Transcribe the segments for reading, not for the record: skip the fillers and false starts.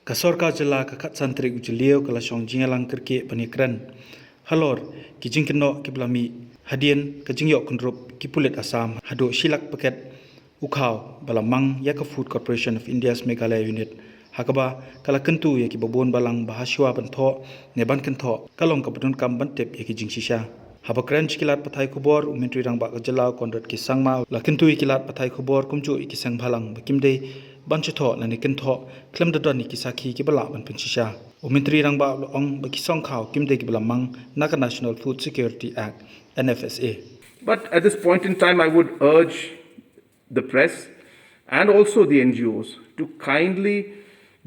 Kasorka jala kakat santrik ujilio kalasong jingalang kerke panikran. Halor ki kynthoh ki blami hadien ka jingyok kurup ki pulet Assam hado silak paket khaw balamang ya ka Food Corporation of India's Meghalaya unit hakaba kala kynthoh ya ki babon balang hashuwa kynthoh ne ban kynthoh kalong ka Donkam bantep ya ki pynshisha. Habakran kilat pathai khobor umentri rang ba jala Conrad ki sangma la kynthoh kilat pathai khobor kumju ki sang bhalang bakimde banchotho na ne kynthoh klamda don ki sakhi ki bala ban pynshisha. Umentri rang ba ong ba ki song khaw kimde ki balamang Naka National Food Security Act NFSA. But at this point in time, I would urge the press and also the NGOs to kindly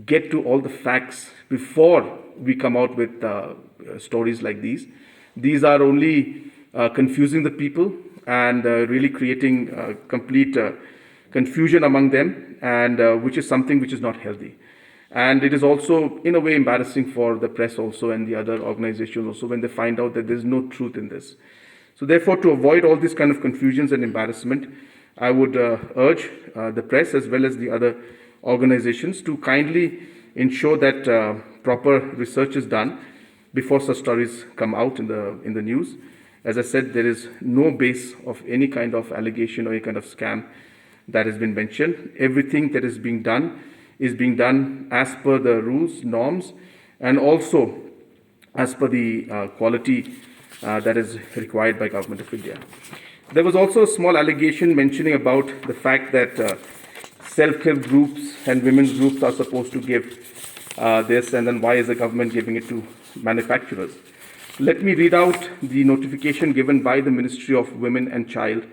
get to all the facts before we come out with stories like these. These are only confusing the people and really creating complete confusion among them, and which is something which is not healthy. And it is also, in a way, embarrassing for the press also and the other organizations also when they find out that there is no truth in this. So therefore, to avoid all these kind of confusions and embarrassment, I would urge the press as well as the other organizations to kindly ensure that proper research is done before such stories come out in the news. As I said, there is no base of any kind of allegation or any kind of scam that has been mentioned. Everything that is being done as per the rules, norms, and also as per the quality that is required by Government of India. There was also a small allegation mentioning about the fact that self-help groups and women's groups are supposed to give this, and then why is the government giving it to manufacturers? Let me read out the notification given by the Ministry of Women and Child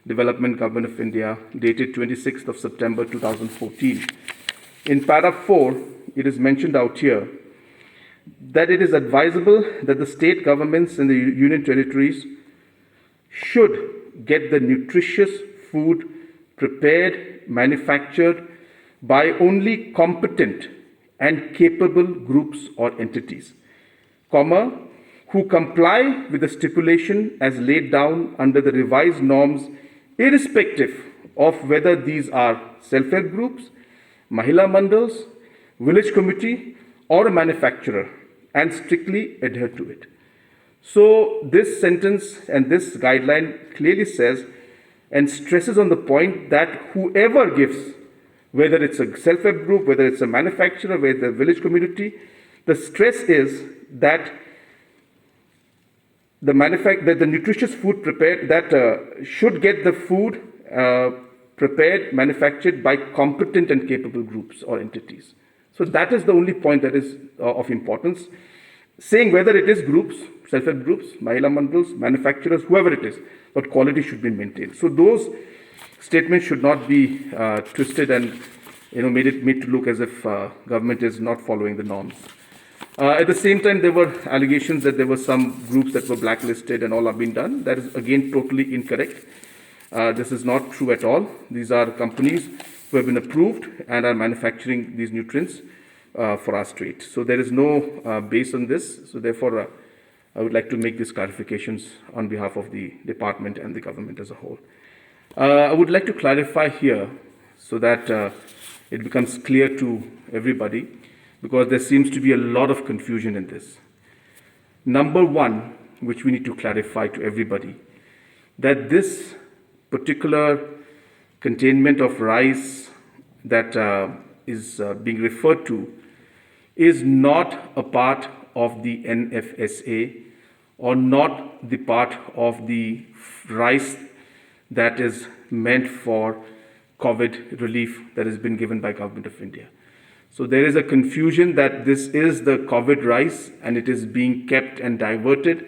Development, Government of India, dated 26th of September 2014. In paragraph 4, it is mentioned out here that it is advisable that the state governments and the union territories should get the nutritious food prepared, manufactured by only competent and capable groups or entities, who comply with the stipulation as laid down under the revised norms, irrespective of whether these are self-help groups, Mahila Mandals, village committee, or a manufacturer, and strictly adhere to it. So this sentence and this guideline clearly says and stresses on the point that whoever gives, whether it's a self-help group, whether it's a manufacturer, whether it's a village community, the stress is that the nutritious food prepared, that should get the food prepared, manufactured by competent and capable groups or entities. So that is the only point that is of importance. Saying whether it is groups, self-help groups, Mahila Mandals, manufacturers, whoever it is, but quality should be maintained. So those statements should not be twisted and made to look as if government is not following the norms. At the same time, there were allegations that there were some groups that were blacklisted and all have been done. That is again totally incorrect. This is not true at all. These are companies who have been approved and are manufacturing these nutrients for our state. So there is no base on this. So therefore, I would like to make these clarifications on behalf of the department and the government as a whole. I would like to clarify here so that it becomes clear to everybody, because there seems to be a lot of confusion in this. Number one, which we need to clarify to everybody, that this particular containment of rice that is being referred to is not a part of the NFSA or not the part of the rice that is meant for COVID relief that has been given by Government of India. So there is a confusion that this is the COVID rice and it is being kept and diverted.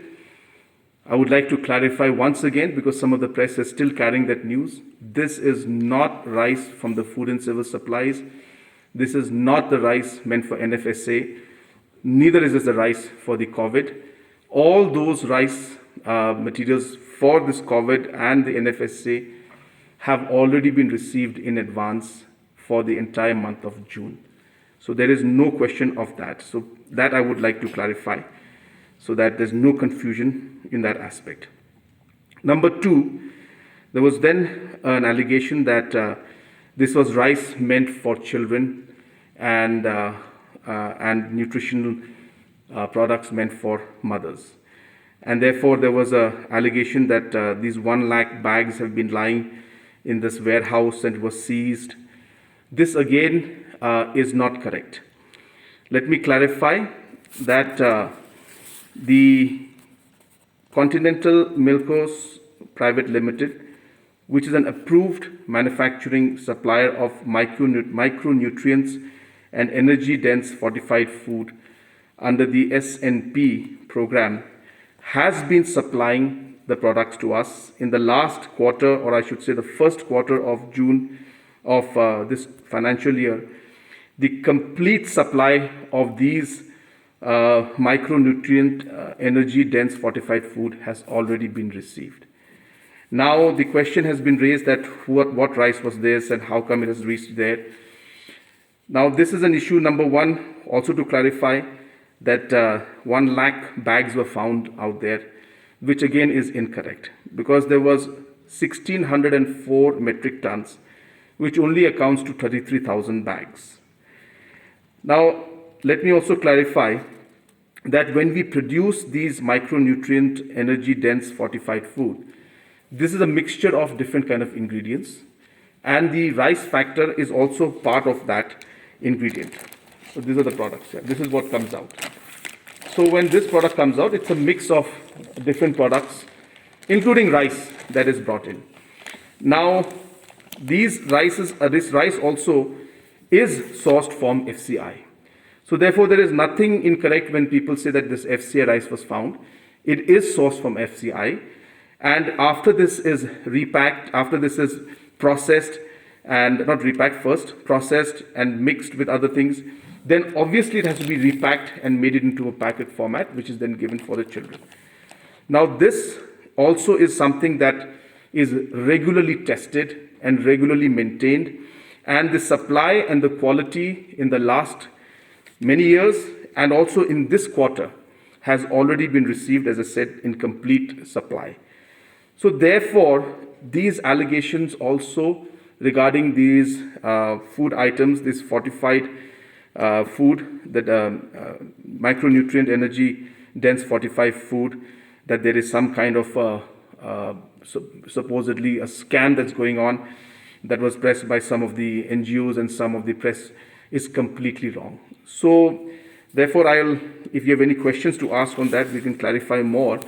I would like to clarify once again, because some of the press is still carrying that news. This is not rice from the Food and Civil Supplies. This is not the rice meant for NFSA. Neither is this the rice for the COVID. All those rice materials for this COVID and the NFSA have already been received in advance for the entire month of June. So there is no question of that. So that I would like to clarify, so that there's no confusion in that aspect. Number two, there was then an allegation that this was rice meant for children, and and nutritional products meant for mothers. And therefore, there was an allegation that these 1 lakh bags have been lying in this warehouse and was seized. This again is not correct. Let me clarify that the Continental Milkos Private Limited, which is an approved manufacturing supplier of micronutrients and energy-dense fortified food under the SNP program, has been supplying the products to us in the last quarter, or I should say the first quarter of June of this financial year. The complete supply of these micronutrient energy-dense fortified food has already been received. Now the question has been raised that what rice was this and how come it has reached there. Now this is an issue number one, also to clarify that 1 lakh bags were found out there, which again is incorrect, because there was 1604 metric tons, which only accounts to 33,000 bags. Now let me also clarify that when we produce these micronutrient energy dense fortified food, this is a mixture of different kind of ingredients, and the rice factor is also part of that ingredient. So these are the products here. This is what comes out. So when this product comes out, it's a mix of different products, including rice that is brought in. Now, this rice also is sourced from FCI. So therefore, there is nothing incorrect when people say that this FCI rice was found. It is sourced from FCI. And after this is repacked, after this is processed, and not repacked first, processed and mixed with other things, then obviously it has to be repacked and made it into a packet format, which is then given for the children. Now this also is something that is regularly tested and regularly maintained, and the supply and the quality in the last many years and also in this quarter has already been received, as I said, in complete supply. So therefore, these allegations also regarding these food items, this fortified food, that micronutrient energy dense fortified food, that there is some kind of supposedly a scam that's going on, that was pressed by some of the NGOs and some of the press, is completely wrong. So therefore, if you have any questions to ask on that, we can clarify more.